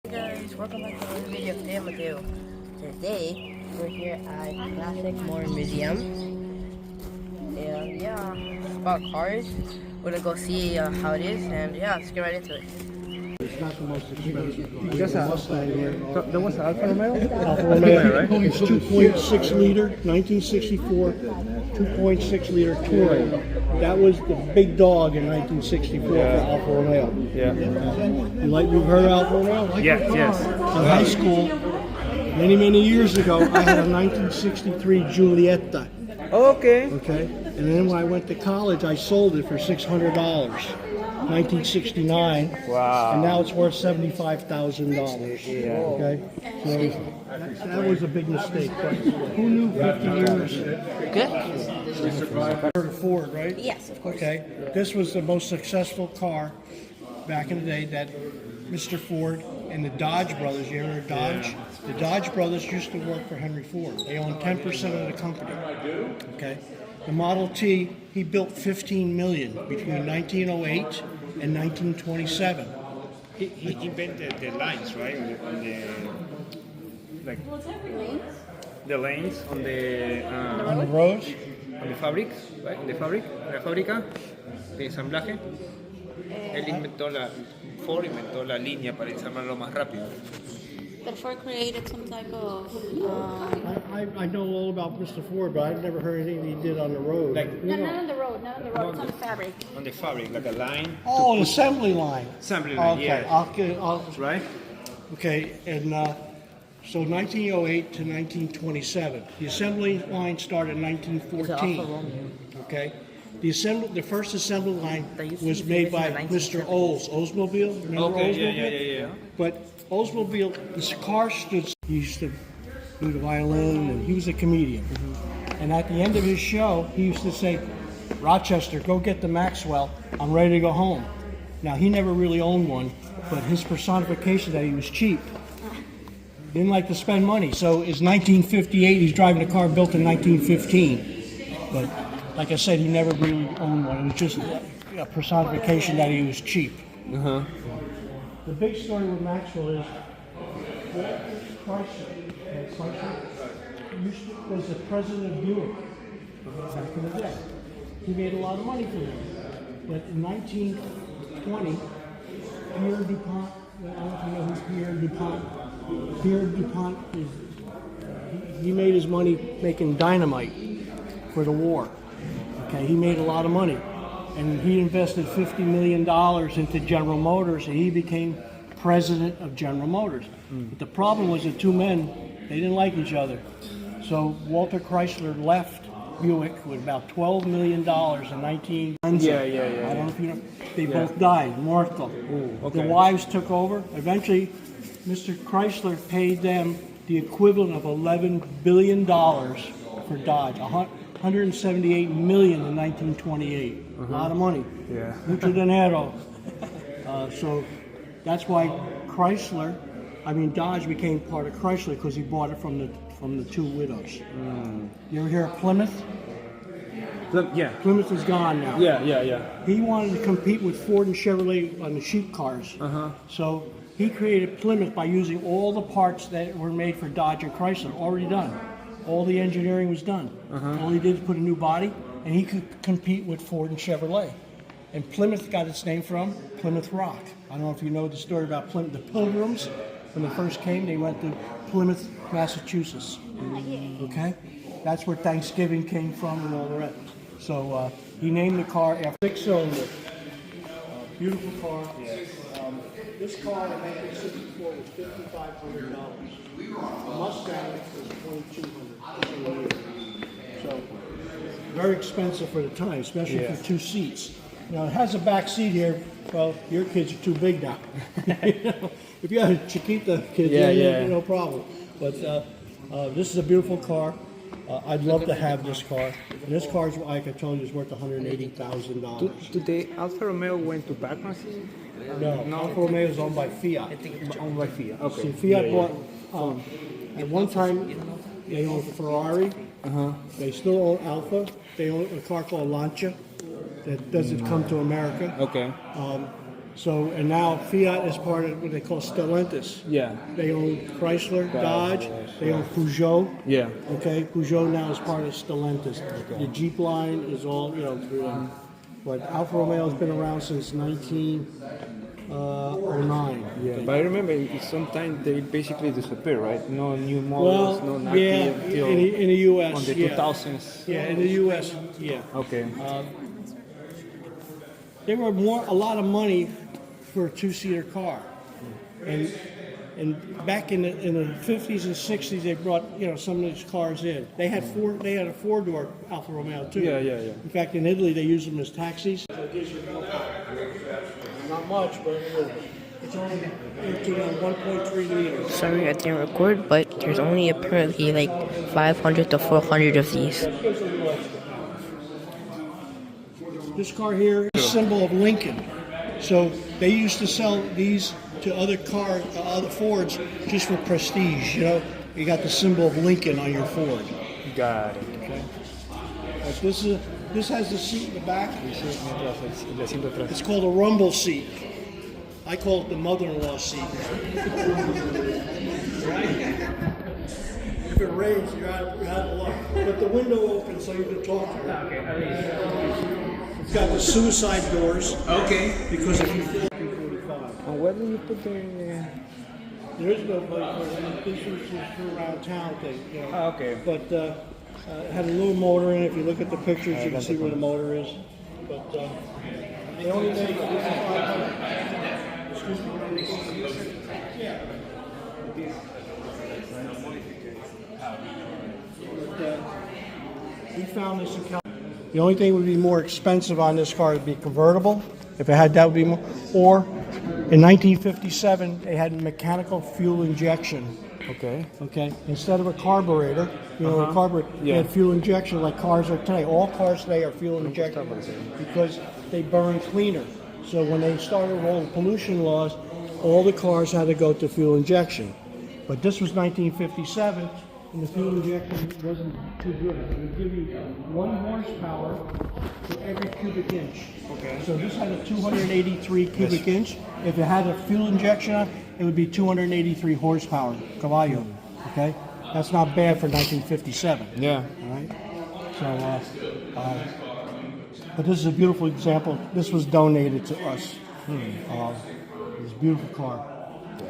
Hey guys, welcome back to another video. Today I'm Mateo. Today we're here at Classic Motor Museum. And yeah, it's about cars. We're gonna go see how it is, and yeah, let's get right into it. It's not the most expensive. Just a Mustang here. There was Alfa Romeo? Alfa Romeo, right? It's 2.6 liter, 1964, 2.6 liter Touring. That was the big dog in 1964 for Alfa Romeo. Yeah. You've heard of Alfa Romeo? Yes, yes. In high school, many years ago, I had a 1963 Giulietta. Okay. Okay, and then when I went to college, I sold it for $600, 1969. Wow. And now it's worth $75,000. Yeah. Okay, so that was a big mistake. But who knew 50 years? Good? Heard of Ford, right? Yes, of course. Okay, this was the most successful car back in the day that Mr. Ford and the Dodge brothers, you ever heard of Dodge? The Dodge brothers used to work for Henry Ford. They owned 10% of the company. Okay, the Model T, he built 15 million between 1908 and 1927. He invented the lines, right? On like the lanes on the On the roads, fabric, right? On la fábrica de ensamblaje. Él inventó Ford inventó la línea para ensamblarlo más rápido. But Ford created some type of I know all about Mr. Ford, but I've never heard anything he did on the road. Like not on the road, it's on the fabric. on the fabric, like a line. Oh, an assembly line. Assembly line, Okay, yeah. Right? Okay, and so 1908 to 1927. The assembly line started in 1914. Okay, the first assembly line was made by Mr. Oldsmobile. Remember Oldsmobile? Yeah. But Oldsmobile, this car stood. He used to do the violin, and he was a comedian. And at the end of his show, he used to say, "Rochester, go get the Maxwell. I'm ready to go home." Now he never really owned one, but his personification that he was cheap. Didn't like to spend money. So it's 1958. He's driving a car built in 1915. But like I said, he never really owned one. It was just a personification that he was cheap. The big story with Maxwell is Chrysler was the president of Buick back in the day. He made a lot of money for them. But in 1920, Pierre DuPont, I don't know if you know who Pierre DuPont. Pierre DuPont he made his money making dynamite for the war. Okay, he made a lot of money. And he invested $50 million into General Motors, and he became president of General Motors. But the problem was the two men, they didn't like each other. So Walter Chrysler left Buick with about $12 million in 1990. Yeah. I don't know if you know. They both died, mortal. Okay. The wives took over. Eventually, Mr. Chrysler paid them the equivalent of $11 billion for Dodge. 178 million in 1928. A lot of money. Yeah. Mucho dinero. So that's why Dodge became part of Chrysler because he bought it from the two widows. You ever hear of Plymouth? Yeah. Plymouth is gone now. Yeah. He wanted to compete with Ford and Chevrolet on the cheap cars. So he created Plymouth by using all the parts that were made for Dodge and Chrysler, already done. All the engineering was done. All he did was put a new body, and he could compete with Ford and Chevrolet. And Plymouth got its name from Plymouth Rock. I don't know if you know the story about Plymouth. The Pilgrims, when they first came, they went to Plymouth, Massachusetts. Okay? That's where Thanksgiving came from and all the rest. So he named the car after six-cylinder. Beautiful car. This car in 1964 was $5,500. The Mustang was $2,200. So very expensive for the time, especially for two seats. Now it has a back seat here. Well, your kids are too big now. If you had a Chiquita kid, no problem. But this is a beautiful car. I'd love to have this car. And this car, like I told you, is worth $180,000. Did the Alfa Romeo went to bankruptcy? No, Alfa Romeo is owned by Fiat. Owned by Fiat. Okay. See, Fiat bought, at one time, they owned Ferrari. They still own Alfa. They own a car called Lancia that doesn't come to America. Okay. So, and now Fiat is part of what they call Stellantis. Yeah. They own Chrysler, Dodge, Dodge, they own Peugeot. Yeah. Okay, Peugeot now is part of Stellantis. The Jeep line is all, you know, through them. But Alfa Romeo has been around since 1909. Yeah, but I remember sometimes they basically disappear, right? No new models, no Well, nothing yeah, until in the U.S. on the yeah. 2000s. Yeah, in the U.S. Yeah. Okay. They were a lot of money for a two-seater car, and back in the 50s and 60s they brought, you know, some of these cars in. They had a four-door Alfa Romeo too. Yeah. In fact, in Italy they use them as taxis. Not much, but it's only 1.3 liters. Sorry I didn't record, but there's only apparently like 500 to 400 of these. This car here is a symbol of Lincoln. So they used to sell these to other Fords just for prestige. You know, you got the symbol of Lincoln on your Ford. Got it. Okay. But this has the seat in the back. It's called a rumble seat. I call it the mother-in-law seat. If it rains, you're out of luck. But the window opens so you can talk to her. It's got the suicide doors. Okay. Because if you fall, 245. And where do you put the? There is no place for it. This was just for around town thing, you know. Okay. But it had a little motor in it. If you look at the pictures, you can see where the motor is. But they only make this is 500. Excuse me. Yeah. But, we found this in California. The only thing would be more expensive on this car would be convertible. If it had that, would be more. Or in 1957, they had mechanical fuel injection. Okay. Okay. Instead of a carburetor, you know, a carburetor, they had fuel injection like cars are today. All cars today are fuel injected because they burn cleaner. So when they started with all the pollution laws, all the cars had to go to fuel injection. But this was 1957. And the fuel injection wasn't too good. It would give you 1 horsepower for every cubic inch. Okay. So this had a 283 cubic inch. If it had a fuel injection on it, it would be 283 horsepower, caballo. Okay. That's not bad for 1957. Yeah. All right. So, but this is a beautiful example. This was donated to us. This beautiful car.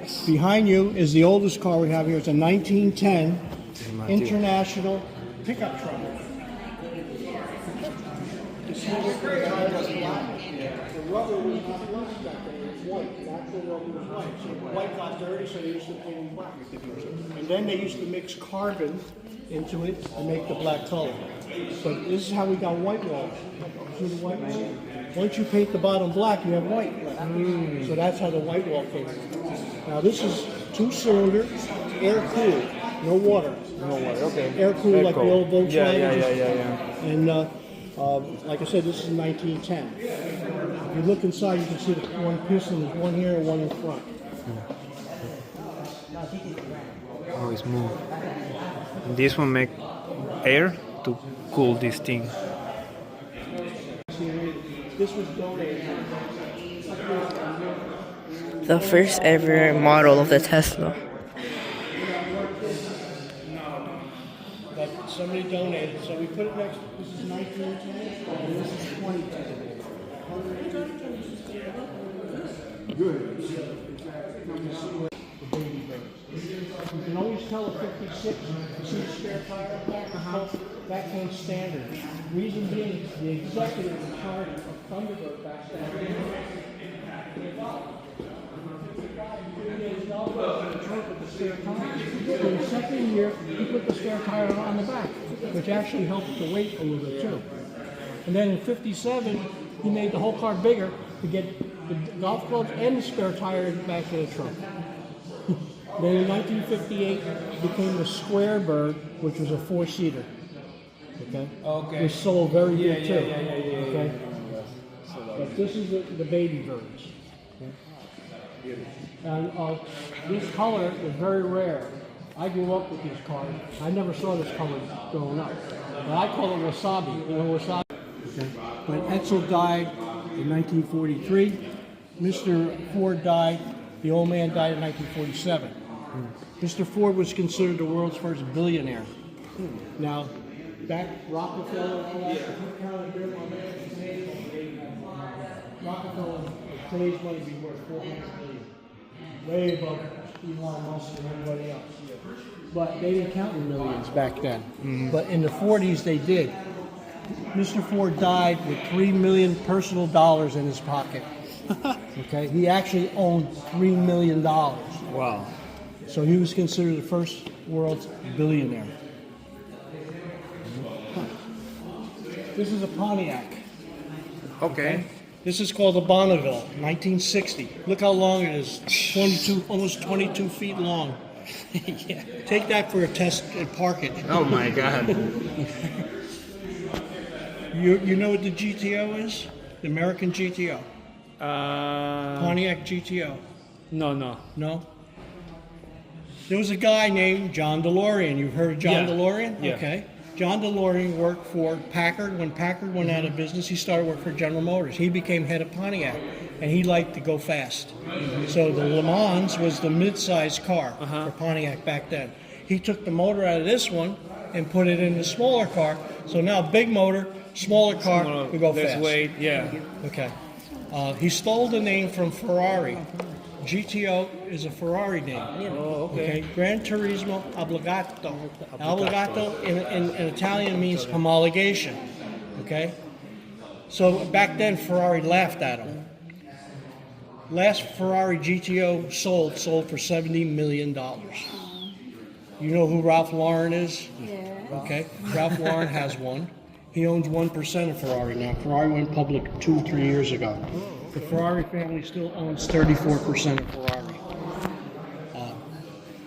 Yes. Behind you is the oldest car we have here. It's a 1910. International pickup truck. The rubber was not black back then, it was white. Natural rubber was white. So white got dirty, so they used to put in black. And then they used to mix carbon into it to make the black color. But this is how we got white walls. See the white wall? Once you paint the bottom black, you have white. So that's how the white wall came. Now this is 2-cylinder, air-cooled. No water. No water. Okay. Air cooled like the old Volkswagen. Yeah. And like I said, this is 1910. If you look inside, you can see the one piston. There's one here and one in front. Oh, it's smooth. And this one make air to cool this thing. This was donated. The first ever model of the Tesla. But somebody donated, so we put it next. This is 1910, and this is 2010. Good. You can always tell a 56. You see the spare tire up there? That came standard. Reason being, the executive in charge of Thunderbird back then. So the second year, he put the spare tire on the back, which actually helped the weight a little bit too. And then in 57, he made the whole car bigger to get the golf clubs and the spare tire back in the trunk. Then in 1958, it became the Square Bird, which was a 4-seater. Okay? Okay. Which sold very good too. Yeah. Okay? But this is the baby birds. And this color is very rare. I grew up with these cars. I never saw this color growing up. But I call it wasabi. You know wasabi? Okay. When Edsel died in 1943, Mr. Ford died, the old man died in 1947. Mr. Ford was considered the world's first billionaire. Now, back Rockefeller, if you counted them on today's money, Rockefeller, today's money would be worth $400 billion, way above Elon Musk and everybody else. But they didn't count in millions back then. But in the 40s, they did. Mr. Ford died with $3 million personal dollars in his pocket. Okay, he actually owned $3 million. Wow. So he was considered the first world's billionaire. This is a Pontiac. Okay. This is called a Bonneville, 1960. Look how long it is. 22, almost 22 feet long. Yeah. Take that for a test and park it. Oh my God. You know what the GTO is? The American GTO. Pontiac GTO. No. No? There was a guy named John DeLorean. You've heard of John Yeah. DeLorean? Yeah. Okay. John DeLorean worked for Packard. When Packard went out of business, he started working for General Motors. He became head of Pontiac, and he liked to go fast. So the Le Mans was the mid-sized car for Pontiac back then. He took the motor out of this one and put it in the smaller car. So now big motor, smaller car, we go There's fast. weight, yeah. Okay. He stole the name from Ferrari. GTO is a Ferrari name. Oh, okay. Gran Turismo Obbligato. Obbligato in Italian means homologation. Okay? So back then Ferrari laughed at him. Last Ferrari GTO sold for $70 million. You know who Ralph Lauren is? Yeah. Okay. Ralph Lauren has one. He owns 1% of Ferrari now. Ferrari went public 2 or 3 years ago. The Ferrari family still owns 34% of Ferrari.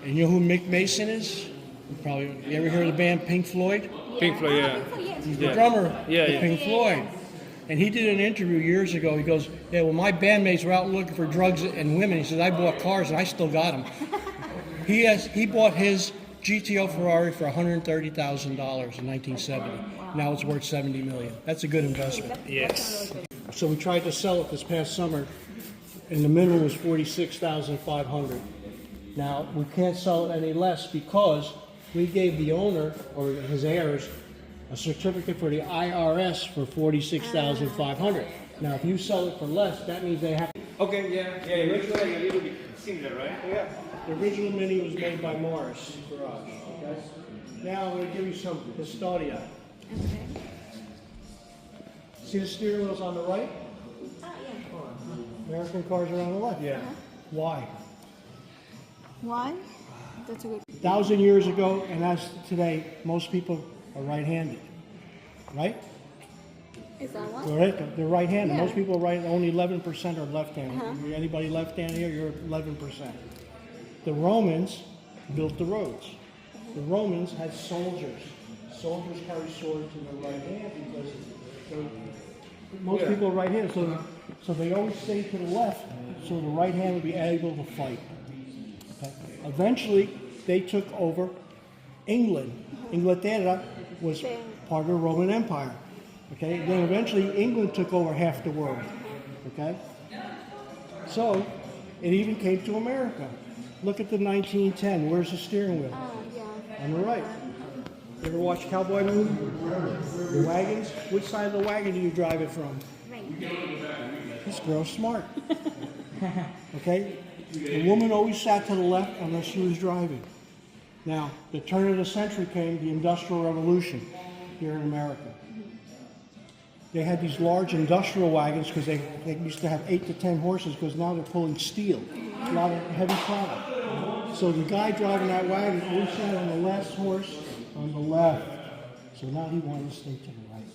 And you know who Mick Mason is? You ever heard of the band Pink Floyd? Pink Floyd, yeah. He's the drummer of Yeah. Pink Floyd. And he did an interview years ago. He goes, yeah, well, my bandmates were out looking for drugs and women. He says, I bought cars and I still got them. He bought his GTO Ferrari for $130,000 in 1970. Now it's worth $70 million. That's a good investment. Yes. So we tried to sell it this past summer, and the minimum was $46,500. Now we can't sell it any less because we gave the owner or his heirs a certificate for the IRS for $46,500. Now if you sell it for less, that means they have. Okay, yeah. It looks like a little bit similar, right? Yeah. The original Mini was made by Morris Garage. Okay. Now I'm going to give you some Custodia. Okay. See the steering wheel's on the right? Oh, yeah. American cars are on the left. Yeah. Why? Why? That's a good. 1,000 years ago and as today, most people are right-handed. Right? Is that one? Correct. They're right-handed. Yeah. Most people are right. Only 11% are left-handed. Anybody left-handed here? You're 11%. The Romans built the roads. The Romans had soldiers. Soldiers carry swords in their right hand because most people are right-handed. So they always stay to the left, so the right hand would be able to fight. Okay. Eventually, they took over England. Inglaterra was part of the Roman Empire. Okay. Then eventually, England took over half the world. Okay. So it even came to America. Look at the 1910. Where's the steering wheel? Oh, yeah. On the right. You ever watch Cowboy movie? The wagons? Which side of the wagon do you drive it from? Right. This girl's smart. Okay? The woman always sat to the left unless she was driving. Now, the turn of the century came, the Industrial Revolution here in America. They had these large industrial wagons because they used to have 8 to 10 horses because now they're pulling steel, a lot of heavy product. So the guy driving that wagon always sat on the last horse on the left. So now he wanted to stay to the right.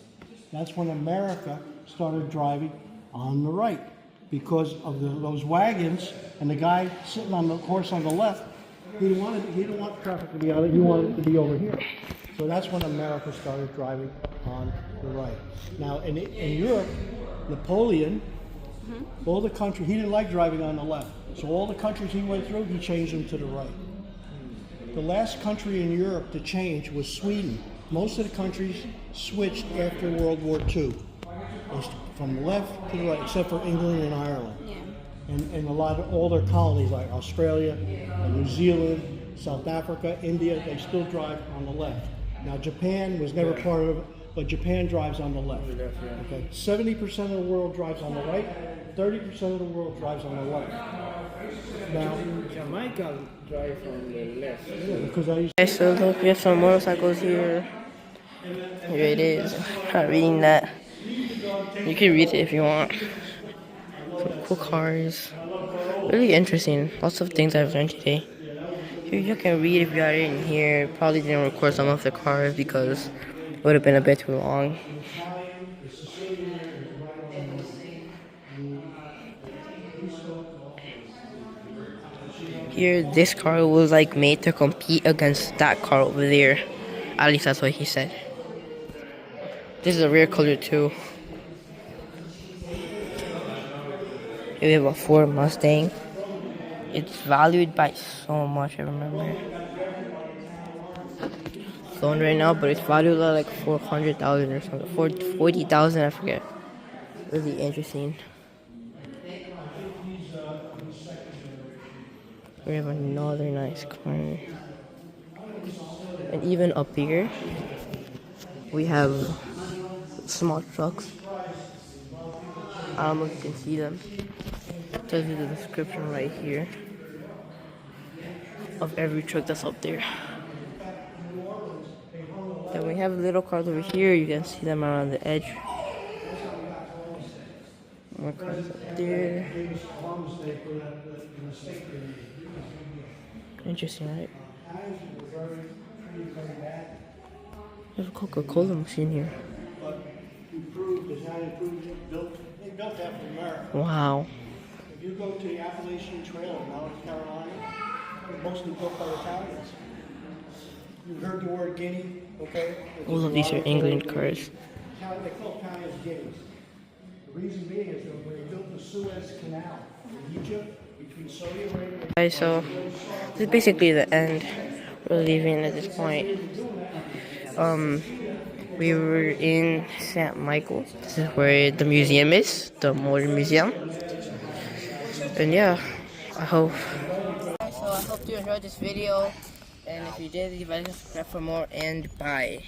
That's when America started driving on the right because of those wagons and the guy sitting on the horse on the left. He didn't want traffic to be out. He wanted it to be over here. So that's when America started driving on the right. Now in Europe, Napoleon, all the countries, he didn't like driving on the left. So all the countries he went through, he changed them to the right. The last country in Europe to change was Sweden. Most of the countries switched after World War II. From the left to the right, except for England and Ireland. Yeah. and a lot of all their colonies like Australia, New Zealand, South Africa, India, they still drive on the left. Now Japan was never part of it, but Japan drives on the left. Okay, 70% of the world drives on the right, 30% of the world drives on the left. Now, Jamaica drive on the left. because I used Okay, so look, we have some motorcycles here. Here it is. Not reading that. You can read it if you want. Some cool cars. Really interesting. Lots of things I've learned today. Here you can read if you got it in here. Probably didn't record some of the cars because it would have been a bit too long. Here, this car was like made to compete against that car over there. At least that's what he said. This is a rare color too. Here we have a Ford Mustang. It's valued by so much, I remember. It's owned right now, but it's valued at like 400,000 or something. 40,000, I forget. Really interesting. We have another nice car. And even up here, we have small trucks. I don't know if you can see them. It tells you the description right here of every truck that's up there. Then we have little cars over here. You can see them around the edge. More cars up there. Interesting, right? There's a Coca-Cola machine here. they built that for America. Wow. If you go to the Appalachian Trail in North Carolina, it's mostly built by Italians. You've heard the word guinea, okay? All of these are England cars. They call Italians guineas. The reason being is that when they built the Suez Canal in Egypt, between Saudi Arabia and Okay, so this is basically the end. We're leaving at this point. We were in St. Michael's. This is where the museum is, the modern museum. And yeah, I hope. So I hope you enjoyed this video. And if you did, leave a like and subscribe for more. And bye.